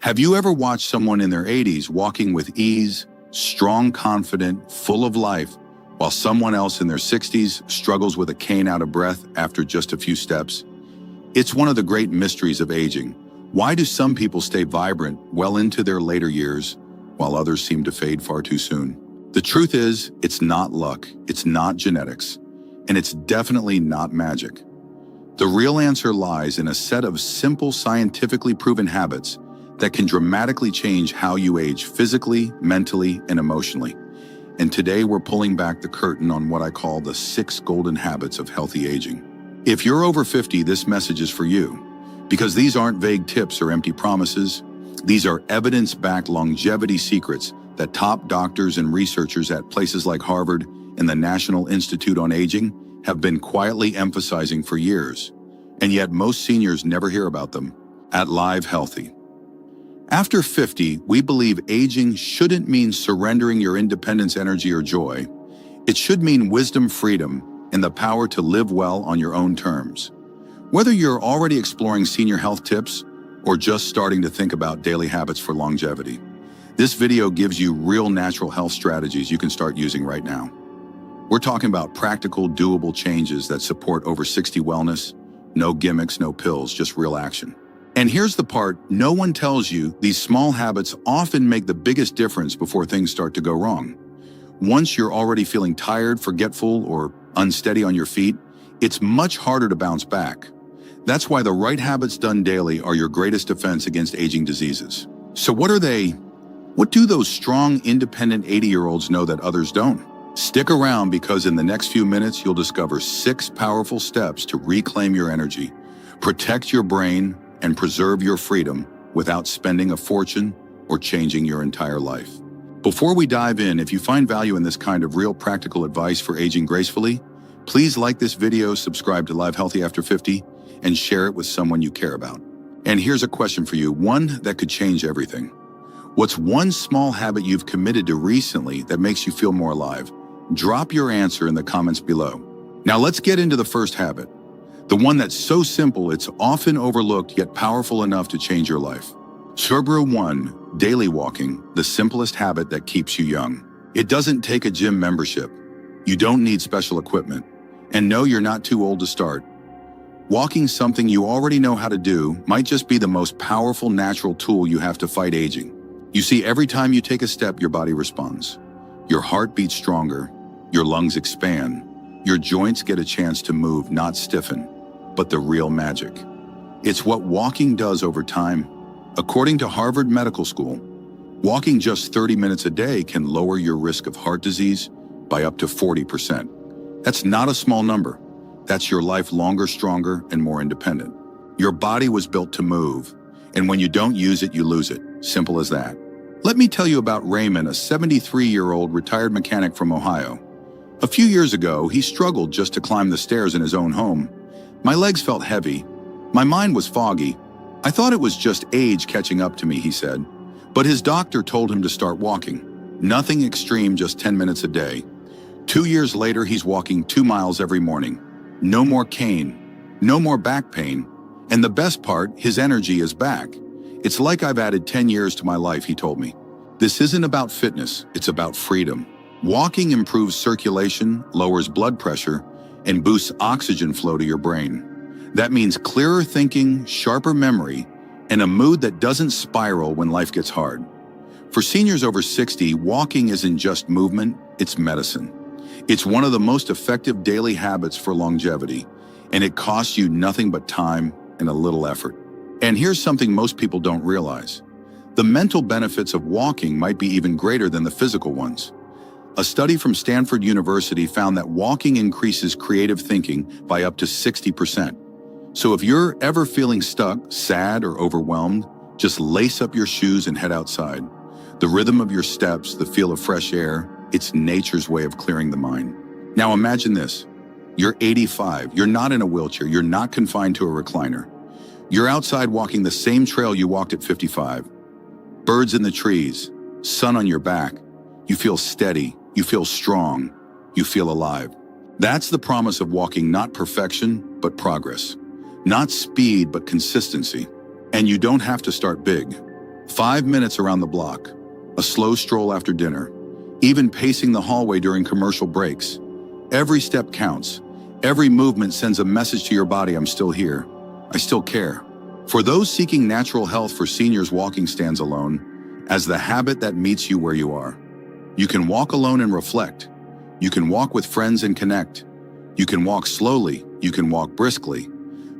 Have you ever watched someone in their 80s walking with ease, strong, confident, full of life, while someone else in their 60s struggles with a cane out of breath after just a few steps? It's one of the great mysteries of aging. Why do some people stay vibrant well into their later years, while others seem to fade far too soon? The truth is, it's not luck, it's not genetics, and it's definitely not magic. The real answer lies in a set of simple, scientifically proven habits that can dramatically change how you age physically, mentally, and emotionally. And today we're pulling back the curtain on what I call the 6 golden habits of healthy aging. If you're over 50, this message is for you, because these aren't vague tips or empty promises. These are evidence-backed longevity secrets that top doctors and researchers at places like Harvard and the National Institute on Aging have been quietly emphasizing for years, and yet most seniors never hear about them. At Live Healthy. After 50, we believe aging shouldn't mean surrendering your independence, energy, or joy. It should mean wisdom, freedom, and the power to live well on your own terms. Whether you're already exploring senior health tips or just starting to think about daily habits for longevity, this video gives you real natural health strategies you can start using right now. We're talking about practical, doable changes that support over 60 wellness. No gimmicks, no pills, just real action. And here's the part no one tells you: these small habits often make the biggest difference before things start to go wrong. Once you're already feeling tired, forgetful, or unsteady on your feet, it's much harder to bounce back. That's why the right habits done daily are your greatest defense against aging diseases. So what are they? What do those strong, independent 80-year-olds know that others don't? Stick around, because in the next few minutes, you'll discover 6 powerful steps to reclaim your energy, protect your brain, and preserve your freedom without spending a fortune or changing your entire life. Before we dive in, if you find value in this kind of real practical advice for aging gracefully, please like this video, subscribe to Live Healthy After 50, and share it with someone you care about. And here's a question for you, one that could change everything. What's one small habit you've committed to recently that makes you feel more alive? Drop your answer in the comments below. Now let's get into the first habit. The one that's so simple it's often overlooked, yet powerful enough to change your life. Number 1, daily walking, the simplest habit that keeps you young. It doesn't take a gym membership. You don't need special equipment. And no, you're not too old to start. Walking, something you already know how to do, might just be the most powerful natural tool you have to fight aging. You see, every time you take a step, your body responds. Your heart beats stronger, your lungs expand, your joints get a chance to move, not stiffen. But the real magic. It's what walking does over time. According to Harvard Medical School, walking just 30 minutes a day can lower your risk of heart disease by up to 40%. That's not a small number. That's your life longer, stronger, and more independent. Your body was built to move, and when you don't use it, you lose it. Simple as that. Let me tell you about Raymond, a 73-year-old retired mechanic from Ohio. A few years ago, he struggled just to climb the stairs in his own home. My legs felt heavy. My mind was foggy. I thought it was just age catching up to me, he said. But his doctor told him to start walking. Nothing extreme, just 10 minutes a day. 2 years later, he's walking 2 miles every morning. No more cane, no more back pain. And the best part, his energy is back. It's like I've added 10 years to my life, he told me. This isn't about fitness, it's about freedom. Walking improves circulation, lowers blood pressure, and boosts oxygen flow to your brain. That means clearer thinking, sharper memory, and a mood that doesn't spiral when life gets hard. For seniors over 60, walking isn't just movement, it's medicine. It's one of the most effective daily habits for longevity, and it costs you nothing but time and a little effort. And here's something most people don't realize. The mental benefits of walking might be even greater than the physical ones. A study from Stanford University found that walking increases creative thinking by up to 60%. So if you're ever feeling stuck, sad, or overwhelmed, just lace up your shoes and head outside. The rhythm of your steps, the feel of fresh air, it's nature's way of clearing the mind. Now imagine this. You're 85, you're not in a wheelchair, you're not confined to a recliner. You're outside walking the same trail you walked at 55. Birds in the trees, sun on your back. You feel steady, you feel strong, you feel alive. That's the promise of walking, not perfection, but progress. Not speed, but consistency. And you don't have to start big. 5 minutes around the block, a slow stroll after dinner, even pacing the hallway during commercial breaks. Every step counts. Every movement sends a message to your body: I'm still here. I still care. For those seeking natural health, for seniors, walking stands alone as the habit that meets you where you are. You can walk alone and reflect. You can walk with friends and connect. You can walk slowly. You can walk briskly.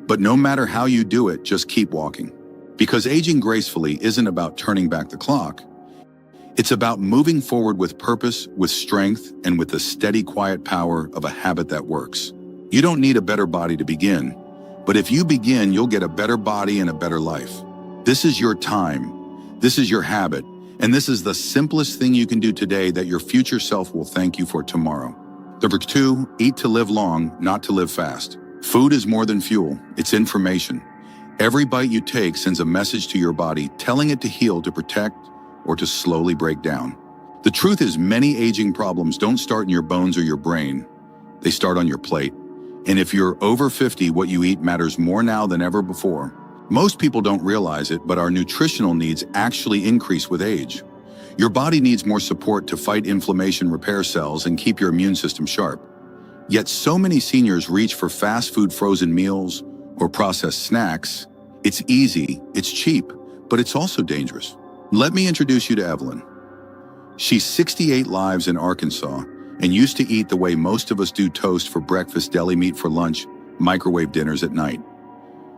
But no matter how you do it, just keep walking. Because aging gracefully isn't about turning back the clock. It's about moving forward with purpose, with strength, and with the steady, quiet power of a habit that works. You don't need a better body to begin, but if you begin, you'll get a better body and a better life. This is your time. This is your habit. And this is the simplest thing you can do today that your future self will thank you for tomorrow. Number 2, eat to live long, not to live fast. Food is more than fuel. It's information. Every bite you take sends a message to your body, telling it to heal, to protect, or to slowly break down. The truth is, many aging problems don't start in your bones or your brain. They start on your plate. And if you're over 50, what you eat matters more now than ever before. Most people don't realize it, but our nutritional needs actually increase with age. Your body needs more support to fight inflammation, repair cells, and keep your immune system sharp. Yet so many seniors reach for fast food, frozen meals, or processed snacks. It's easy, it's cheap, but it's also dangerous. Let me introduce you to Evelyn. She's 68, lives in Arkansas, and used to eat the way most of us do: toast for breakfast, deli meat for lunch, microwave dinners at night.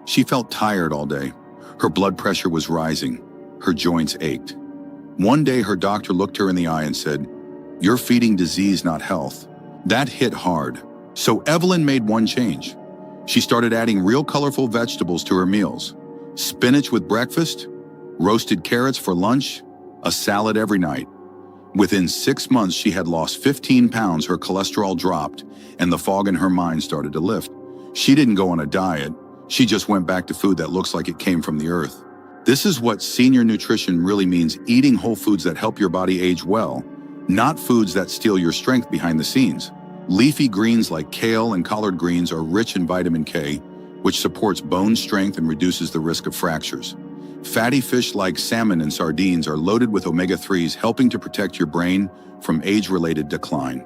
She felt tired all day. Her blood pressure was rising. Her joints ached. One day, her doctor looked her in the eye and said, "You're feeding disease, not health." That hit hard. So Evelyn made one change. She started adding real colorful vegetables to her meals. Spinach with breakfast, roasted carrots for lunch, a salad every night. Within 6 months, she had lost 15 pounds, her cholesterol dropped, and the fog in her mind started to lift. She didn't go on a diet. She just went back to food that looks like it came from the earth. This is what senior nutrition really means: eating whole foods that help your body age well, not foods that steal your strength behind the scenes. Leafy greens like kale and collard greens are rich in vitamin K, which supports bone strength and reduces the risk of fractures. Fatty fish like salmon and sardines are loaded with omega-3s, helping to protect your brain from age-related decline.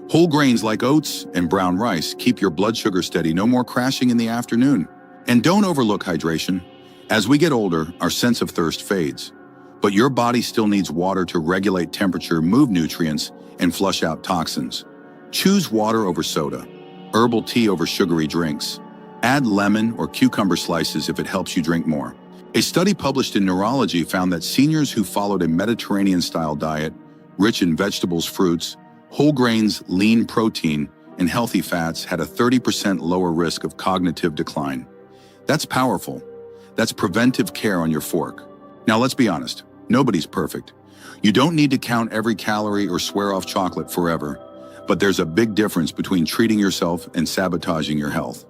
Whole grains like oats and brown rice keep your blood sugar steady, no more crashing in the afternoon. And don't overlook hydration. As we get older, our sense of thirst fades. But your body still needs water to regulate temperature, move nutrients, and flush out toxins. Choose water over soda, herbal tea over sugary drinks. Add lemon or cucumber slices if it helps you drink more. A study published in Neurology found that seniors who followed a Mediterranean-style diet, rich in vegetables, fruits, whole grains, lean protein, and healthy fats, had a 30% lower risk of cognitive decline. That's powerful. That's preventive care on your fork. Now let's be honest, nobody's perfect. You don't need to count every calorie or swear off chocolate forever, but there's a big difference between treating yourself and sabotaging your health.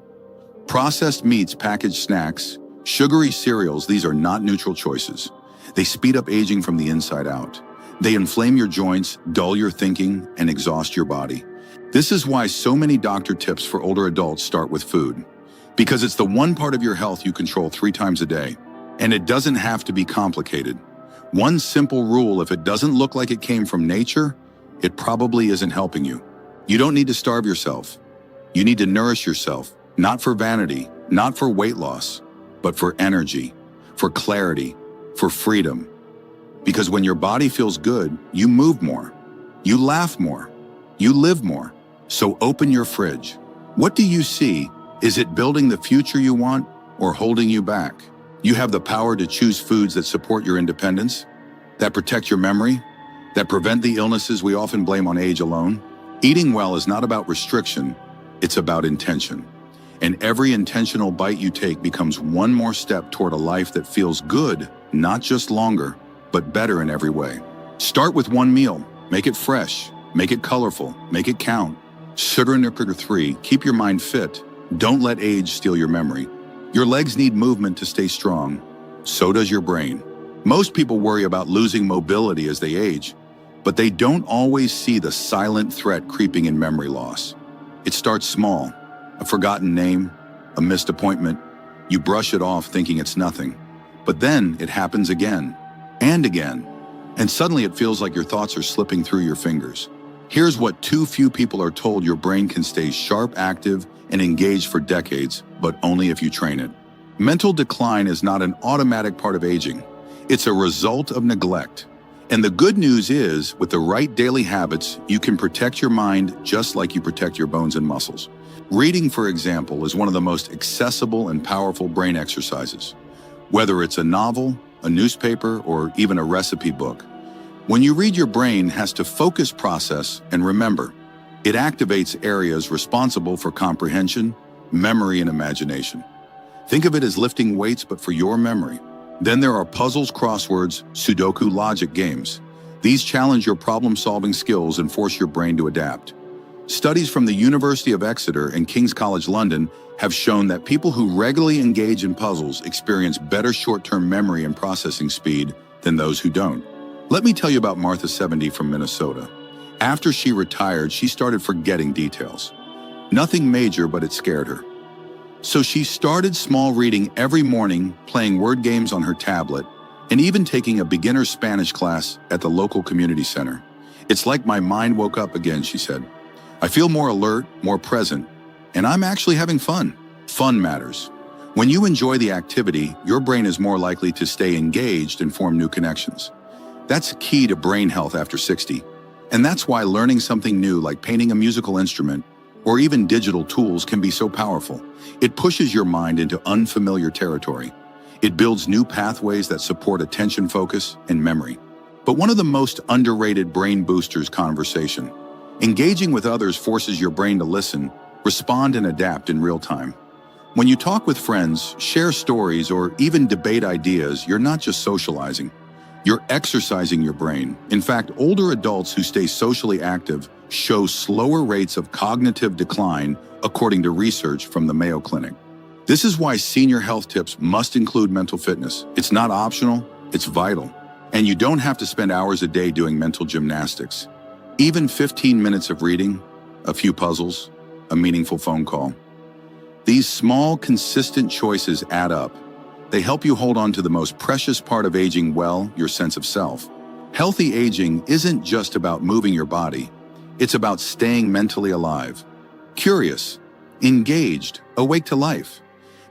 Processed meats, packaged snacks, sugary cereals, these are not neutral choices. They speed up aging from the inside out. They inflame your joints, dull your thinking, and exhaust your body. This is why so many doctor tips for older adults start with food. Because it's the one part of your health you control 3 times a day. And it doesn't have to be complicated. One simple rule: if it doesn't look like it came from nature, it probably isn't helping you. You don't need to starve yourself. You need to nourish yourself, not for vanity, not for weight loss, but for energy, for clarity, for freedom. Because when your body feels good, you move more, you laugh more, you live more. So open your fridge. What do you see? Is it building the future you want or holding you back? You have the power to choose foods that support your independence, that protect your memory, that prevent the illnesses we often blame on age alone. Eating well is not about restriction, it's about intention. And every intentional bite you take becomes one more step toward a life that feels good, not just longer, but better in every way. Start with one meal. Make it fresh, make it colorful, make it count. Sugar and sugar 3, keep your mind fit. Don't let age steal your memory. Your legs need movement to stay strong. So does your brain. Most people worry about losing mobility as they age, but they don't always see the silent threat creeping in memory loss. It starts small. A forgotten name, a missed appointment. You brush it off thinking it's nothing. But then it happens again. and again. And suddenly it feels like your thoughts are slipping through your fingers. Here's what too few people are told: your brain can stay sharp, active, and engaged for decades, but only if you train it. Mental decline is not an automatic part of aging. It's a result of neglect. And the good news is, with the right daily habits, you can protect your mind just like you protect your bones and muscles. Reading, for example, is one of the most accessible and powerful brain exercises. Whether it's a novel, a newspaper, or even a recipe book, when you read, your brain has to focus, process, and remember. It activates areas responsible for comprehension, memory, and imagination. Think of it as lifting weights, but for your memory. Then there are puzzles, crosswords, Sudoku, logic games. These challenge your problem-solving skills and force your brain to adapt. Studies from the University of Exeter and King's College London have shown that people who regularly engage in puzzles experience better short-term memory and processing speed than those who don't. Let me tell you about Martha, 70, from Minnesota. After she retired, she started forgetting details. Nothing major, but it scared her. So she started small, reading every morning, playing word games on her tablet, and even taking a beginner Spanish class at the local community center. "It's like my mind woke up again," she said. "I feel more alert, more present, and I'm actually having fun." Fun matters. When you enjoy the activity, your brain is more likely to stay engaged and form new connections. That's key to brain health after 60. And that's why learning something new, like painting a musical instrument or even digital tools, can be so powerful. It pushes your mind into unfamiliar territory. It builds new pathways that support attention, focus, and memory. But one of the most underrated brain boosters: conversation. Engaging with others forces your brain to listen, respond, and adapt in real time. When you talk with friends, share stories, or even debate ideas, you're not just socializing. You're exercising your brain. In fact, older adults who stay socially active show slower rates of cognitive decline, according to research from the Mayo Clinic. This is why senior health tips must include mental fitness. It's not optional, it's vital. And you don't have to spend hours a day doing mental gymnastics. Even 15 minutes of reading, a few puzzles, a meaningful phone call. These small, consistent choices add up. They help you hold on to the most precious part of aging well, your sense of self. Healthy aging isn't just about moving your body. It's about staying mentally alive, curious, engaged, awake to life.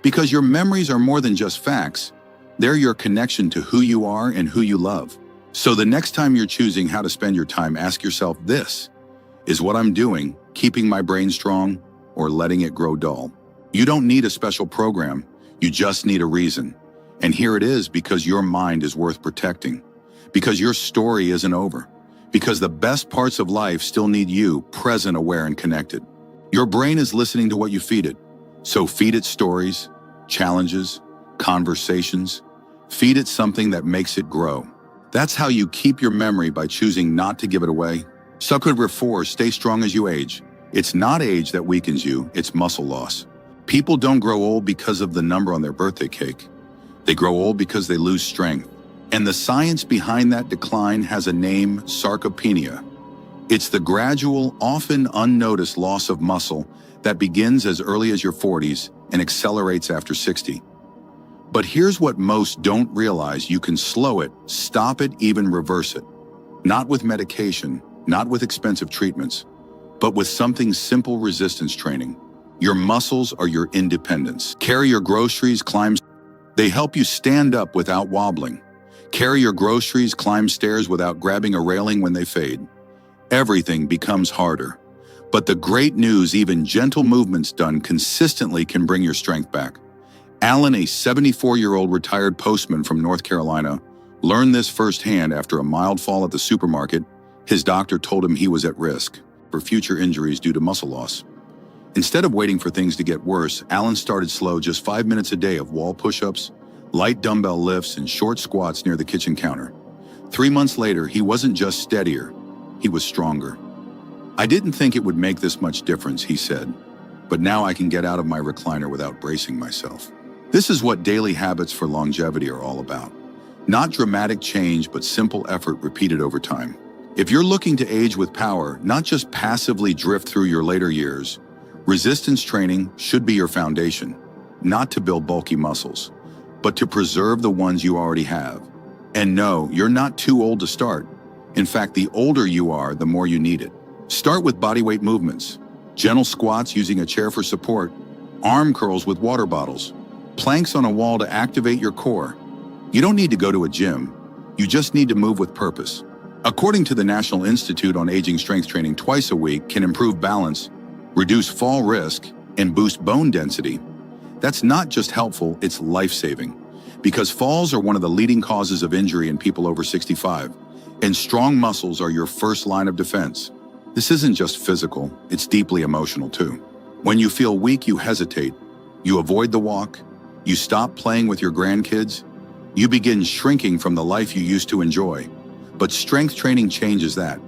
Because your memories are more than just facts. They're your connection to who you are and who you love. So the next time you're choosing how to spend your time, ask yourself this: is what I'm doing keeping my brain strong or letting it grow dull? You don't need a special program. You just need a reason. And here it is: because your mind is worth protecting. Because your story isn't over. Because the best parts of life still need you, present, aware, and connected. Your brain is listening to what you feed it. So feed it stories, challenges, conversations. Feed it something that makes it grow. That's how you keep your memory, by choosing not to give it away. Sukhudra 4, stay strong as you age. It's not age that weakens you, it's muscle loss. People don't grow old because of the number on their birthday cake. They grow old because they lose strength. And the science behind that decline has a name: sarcopenia. It's the gradual, often unnoticed loss of muscle that begins as early as your 40s and accelerates after 60. But here's what most don't realize: you can slow it, stop it, even reverse it. Not with medication, not with expensive treatments, but with something simple: resistance training. Your muscles are your independence. Carry your groceries, climb. They help you stand up without wobbling. Carry your groceries, climb stairs without grabbing a railing when they fade. Everything becomes harder. But the great news: even gentle movements done consistently can bring your strength back. Alan, a 74-year-old retired postman from North Carolina, learned this firsthand after a mild fall at the supermarket. His doctor told him he was at risk for future injuries due to muscle loss. Instead of waiting for things to get worse, Alan started slow, just 5 minutes a day of wall push-ups, light dumbbell lifts, and short squats near the kitchen counter. 3 months later, he wasn't just steadier, he was stronger. "I didn't think it would make this much difference," he said, "but now I can get out of my recliner without bracing myself." This is what daily habits for longevity are all about. Not dramatic change, but simple effort repeated over time. If you're looking to age with power, not just passively drift through your later years, resistance training should be your foundation. Not to build bulky muscles, but to preserve the ones you already have. And no, you're not too old to start. In fact, the older you are, the more you need it. Start with bodyweight movements, gentle squats using a chair for support, arm curls with water bottles, planks on a wall to activate your core. You don't need to go to a gym. You just need to move with purpose. According to the National Institute on Aging, strength training twice a week can improve balance, reduce fall risk, and boost bone density. That's not just helpful, it's life-saving. Because falls are one of the leading causes of injury in people over 65, and strong muscles are your first line of defense. This isn't just physical, it's deeply emotional too. When you feel weak, you hesitate. You avoid the walk. You stop playing with your grandkids. You begin shrinking from the life you used to enjoy. But strength training changes that.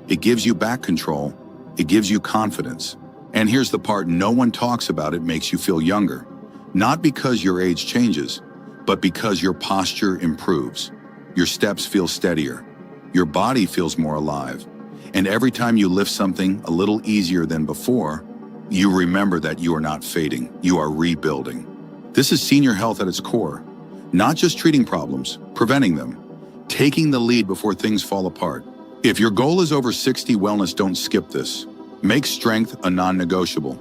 It gives you back control. It gives you confidence. And here's the part no one talks about: it makes you feel younger. Not because your age changes, but because your posture improves. Your steps feel steadier. Your body feels more alive. And every time you lift something a little easier than before, you remember that you are not fading, you are rebuilding. This is senior health at its core. Not just treating problems, preventing them. Taking the lead before things fall apart. If your goal is over 60 wellness, don't skip this. Make strength a non-negotiable.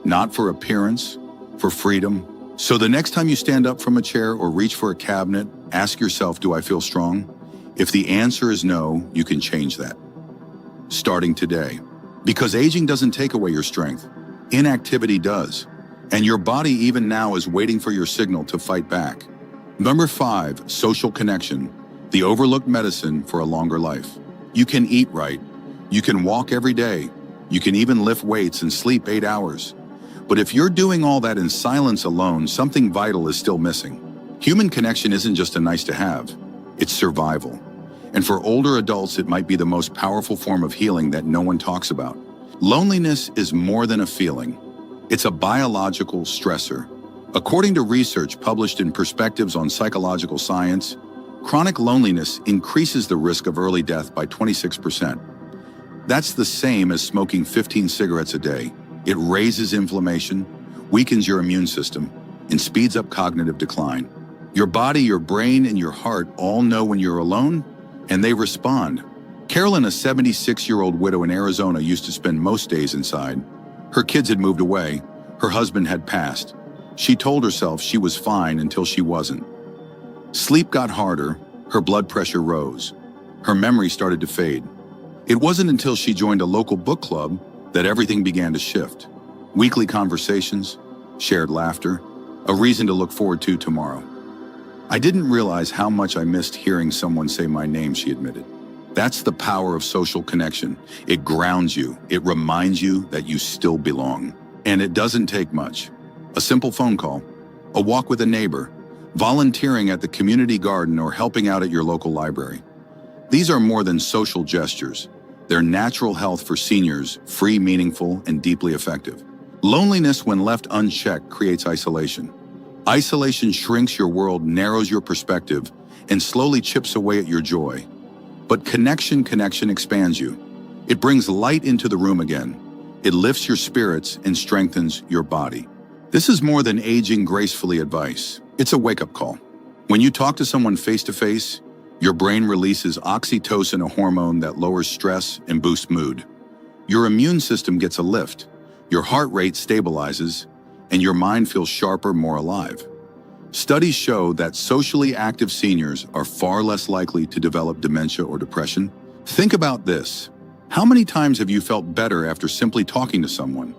Not for appearance, for freedom. So the next time you stand up from a chair or reach for a cabinet, ask yourself, do I feel strong? If the answer is no, you can change that. Starting today. Because aging doesn't take away your strength. Inactivity does. And your body even now is waiting for your signal to fight back. Number 5, social connection. The overlooked medicine for a longer life. You can eat right. You can walk every day. You can even lift weights and sleep 8 hours. But if you're doing all that in silence alone, something vital is still missing. Human connection isn't just a nice to have, it's survival. And for older adults, it might be the most powerful form of healing that no one talks about. Loneliness is more than a feeling. It's a biological stressor. According to research published in Perspectives on Psychological Science, chronic loneliness increases the risk of early death by 26%. That's the same as smoking 15 cigarettes a day. It raises inflammation, weakens your immune system, and speeds up cognitive decline. Your body, your brain, and your heart all know when you're alone, and they respond. Carolyn, a 76-year-old widow in Arizona, used to spend most days inside. Her kids had moved away. Her husband had passed. She told herself she was fine until she wasn't. Sleep got harder, her blood pressure rose. Her memory started to fade. It wasn't until she joined a local book club that everything began to shift. Weekly conversations, shared laughter, a reason to look forward to tomorrow. I didn't realize how much I missed hearing someone say my name, she admitted. That's the power of social connection. It grounds you. It reminds you that you still belong. And it doesn't take much. A simple phone call, a walk with a neighbor, volunteering at the community garden, or helping out at your local library. These are more than social gestures. They're natural health for seniors, free, meaningful, and deeply effective. Loneliness, when left unchecked, creates isolation. Isolation shrinks your world, narrows your perspective, and slowly chips away at your joy. But connection expands you. It brings light into the room again. It lifts your spirits and strengthens your body. This is more than aging gracefully advice. It's a wake-up call. When you talk to someone face-to-face, your brain releases oxytocin, a hormone that lowers stress and boosts mood. Your immune system gets a lift. Your heart rate stabilizes, and your mind feels sharper, more alive. Studies show that socially active seniors are far less likely to develop dementia or depression. Think about this. How many times have you felt better after simply talking to someone?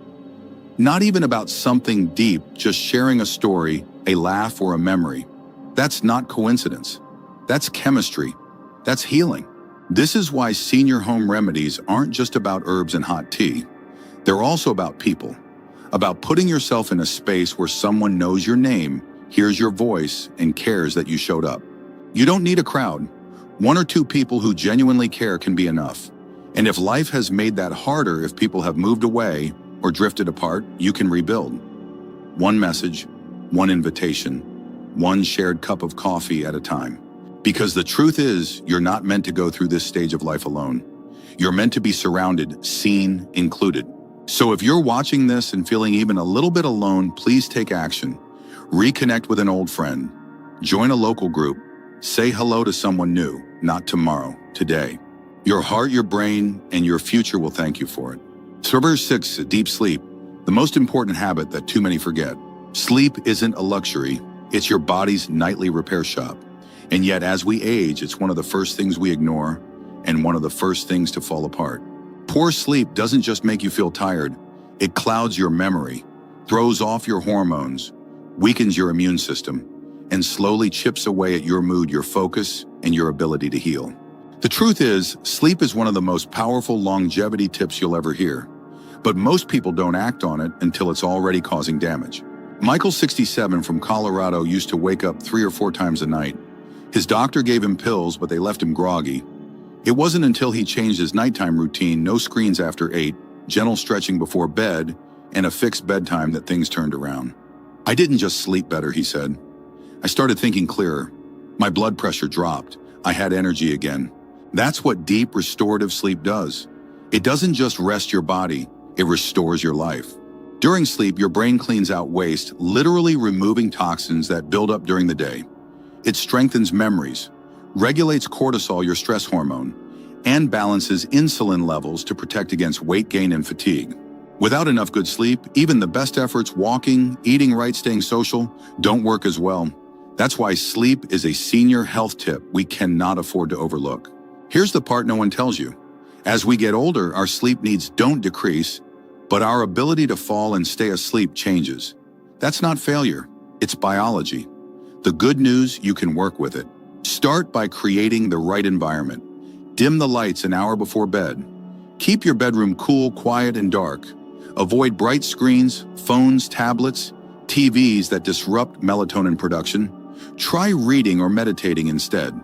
Not even about something deep, just sharing a story, a laugh, or a memory. That's not coincidence. That's chemistry. That's healing. This is why senior home remedies aren't just about herbs and hot tea. They're also about people. About putting yourself in a space where someone knows your name, hears your voice, and cares that you showed up. You don't need a crowd. 1 or 2 people who genuinely care can be enough. And if life has made that harder, if people have moved away or drifted apart, you can rebuild. One message, one invitation, one shared cup of coffee at a time. Because the truth is, you're not meant to go through this stage of life alone. You're meant to be surrounded, seen, included. So if you're watching this and feeling even a little bit alone, please take action. Reconnect with an old friend. Join a local group. Say hello to someone new, not tomorrow, today. Your heart, your brain, and your future will thank you for it. Number 6, deep sleep, the most important habit that too many forget. Sleep isn't a luxury, it's your body's nightly repair shop. And yet, as we age, it's one of the first things we ignore and one of the first things to fall apart. Poor sleep doesn't just make you feel tired, it clouds your memory, throws off your hormones, weakens your immune system, and slowly chips away at your mood, your focus, and your ability to heal. The truth is, sleep is one of the most powerful longevity tips you'll ever hear, but most people don't act on it until it's already causing damage. Michael, 67, from Colorado, used to wake up 3 or 4 times a night. His doctor gave him pills, but they left him groggy. It wasn't until he changed his nighttime routine, no screens after 8, gentle stretching before bed, and a fixed bedtime, that things turned around. "I didn't just sleep better," he said. "I started thinking clearer. My blood pressure dropped. I had energy again." That's what deep restorative sleep does. It doesn't just rest your body, it restores your life. During sleep, your brain cleans out waste, literally removing toxins that build up during the day. It strengthens memories, regulates cortisol, your stress hormone, and balances insulin levels to protect against weight gain and fatigue. Without enough good sleep, even the best efforts, walking, eating right, staying social, don't work as well. That's why sleep is a senior health tip we cannot afford to overlook. Here's the part no one tells you. As we get older, our sleep needs don't decrease, but our ability to fall and stay asleep changes. That's not failure, it's biology. The good news, you can work with it. Start by creating the right environment. Dim the lights an hour before bed. Keep your bedroom cool, quiet, and dark. Avoid bright screens, phones, tablets, TVs that disrupt melatonin production. Try reading or meditating instead.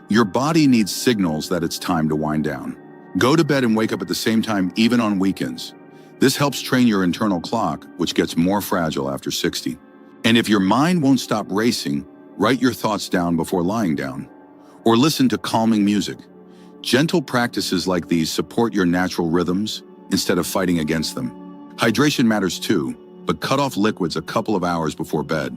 Your body needs signals that it's time to wind down. Go to bed and wake up at the same time, even on weekends. This helps train your internal clock, which gets more fragile after 60. And if your mind won't stop racing, write your thoughts down before lying down. Or listen to calming music. Gentle practices like these support your natural rhythms instead of fighting against them. Hydration matters too, but cut off liquids a couple of hours before bed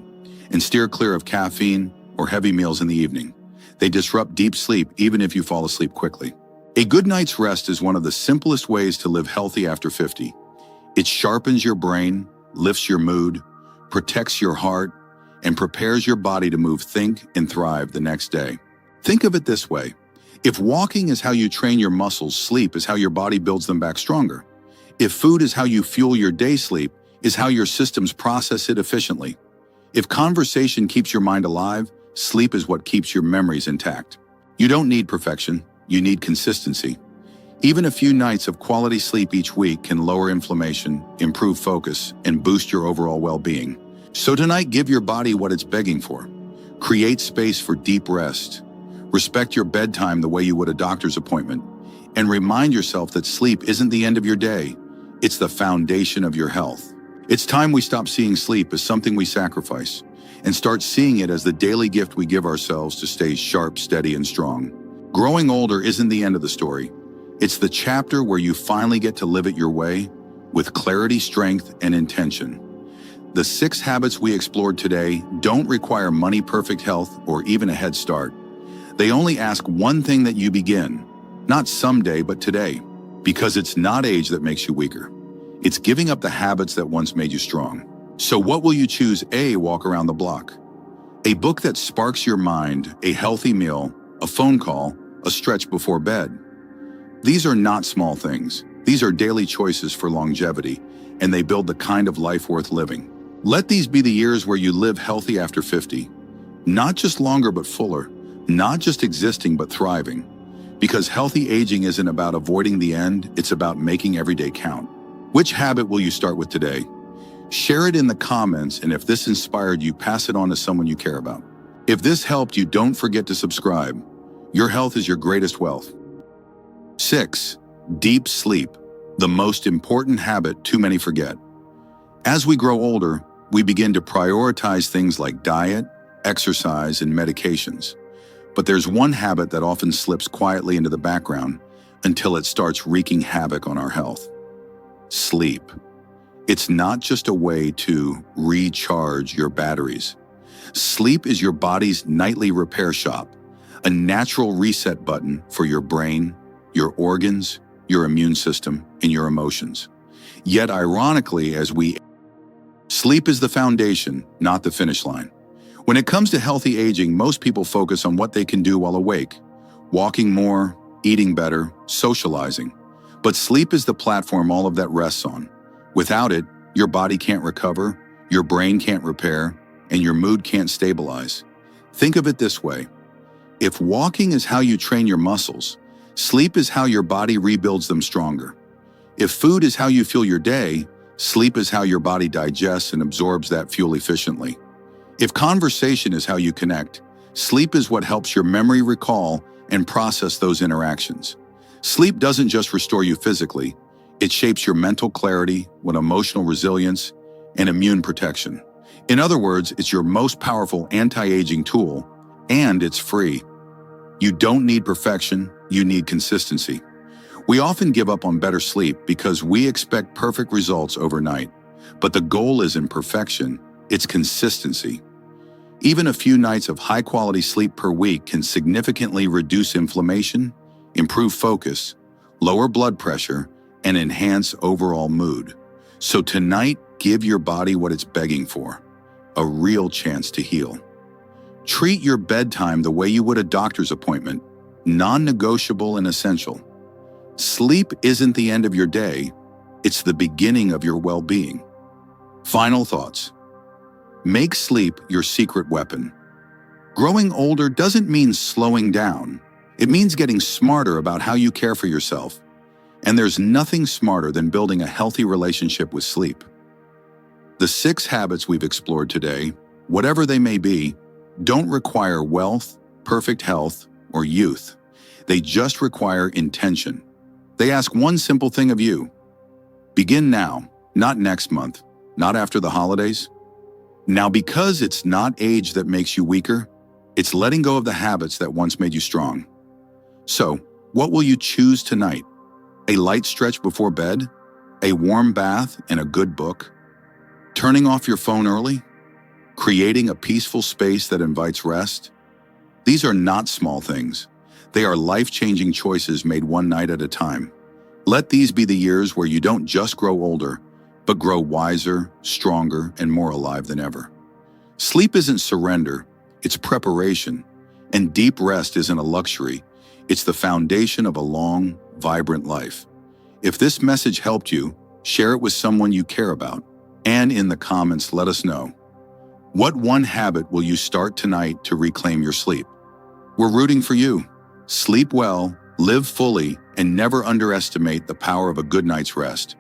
and steer clear of caffeine or heavy meals in the evening. They disrupt deep sleep even if you fall asleep quickly. A good night's rest is one of the simplest ways to live healthy after 50. It sharpens your brain, lifts your mood, protects your heart, and prepares your body to move, think, and thrive the next day. Think of it this way. If walking is how you train your muscles, sleep is how your body builds them back stronger. If food is how you fuel your day, sleep is how your systems process it efficiently. If conversation keeps your mind alive, sleep is what keeps your memories intact. You don't need perfection, you need consistency. Even a few nights of quality sleep each week can lower inflammation, improve focus, and boost your overall well-being. So tonight, give your body what it's begging for. Create space for deep rest. Respect your bedtime the way you would a doctor's appointment. And remind yourself that sleep isn't the end of your day. It's the foundation of your health. It's time we stop seeing sleep as something we sacrifice and start seeing it as the daily gift we give ourselves to stay sharp, steady, and strong. Growing older isn't the end of the story. It's the chapter where you finally get to live it your way with clarity, strength, and intention. The 6 habits we explored today don't require money, perfect health, or even a head start. They only ask one thing: that you begin, not someday, but today, because it's not age that makes you weaker. It's giving up the habits that once made you strong. So what will you choose? A walk around the block, a book that sparks your mind, a healthy meal, a phone call, a stretch before bed. These are not small things. These are daily choices for longevity, and they build the kind of life worth living. Let these be the years where you live healthy after 50. Not just longer, but fuller. Not just existing, but thriving. Because healthy aging isn't about avoiding the end, it's about making every day count. Which habit will you start with today? Share it in the comments, and if this inspired you, pass it on to someone you care about. If this helped you, don't forget to subscribe. Your health is your greatest wealth. 6. Deep sleep, the most important habit too many forget. As we grow older, we begin to prioritize things like diet, exercise, and medications. But there's one habit that often slips quietly into the background until it starts wreaking havoc on our health. Sleep. It's not just a way to recharge your batteries. Sleep is your body's nightly repair shop. a natural reset button for your brain, your organs, your immune system, and your emotions. Yet ironically, sleep is the foundation, not the finish line. When it comes to healthy aging, most people focus on what they can do while awake, walking more, eating better, socializing. But sleep is the platform all of that rests on. Without it, your body can't recover, your brain can't repair, and your mood can't stabilize. Think of it this way. If walking is how you train your muscles, sleep is how your body rebuilds them stronger. If food is how you fuel your day, sleep is how your body digests and absorbs that fuel efficiently. If conversation is how you connect, sleep is what helps your memory recall and process those interactions. Sleep doesn't just restore you physically, it shapes your mental clarity, with emotional resilience, and immune protection. In other words, it's your most powerful anti-aging tool, and it's free. You don't need perfection, you need consistency. We often give up on better sleep because we expect perfect results overnight. But the goal isn't perfection, it's consistency. Even a few nights of high-quality sleep per week can significantly reduce inflammation, improve focus, lower blood pressure, and enhance overall mood. So tonight, give your body what it's begging for, a real chance to heal. Treat your bedtime the way you would a doctor's appointment, non-negotiable and essential. Sleep isn't the end of your day, it's the beginning of your well-being. Final thoughts. Make sleep your secret weapon. Growing older doesn't mean slowing down. It means getting smarter about how you care for yourself. And there's nothing smarter than building a healthy relationship with sleep. The 6 habits we've explored today, whatever they may be, don't require wealth, perfect health, or youth. They just require intention. They ask one simple thing of you. Begin now, not next month, not after the holidays. Now, because it's not age that makes you weaker, it's letting go of the habits that once made you strong. So, what will you choose tonight? A light stretch before bed? A warm bath and a good book? Turning off your phone early? Creating a peaceful space that invites rest? These are not small things. They are life-changing choices made one night at a time. Let these be the years where you don't just grow older, but grow wiser, stronger, and more alive than ever. Sleep isn't surrender, it's preparation. And deep rest isn't a luxury, it's the foundation of a long, vibrant life. If this message helped you, share it with someone you care about. And in the comments, let us know. What one habit will you start tonight to reclaim your sleep? We're rooting for you. Sleep well, live fully, and never underestimate the power of a good night's rest.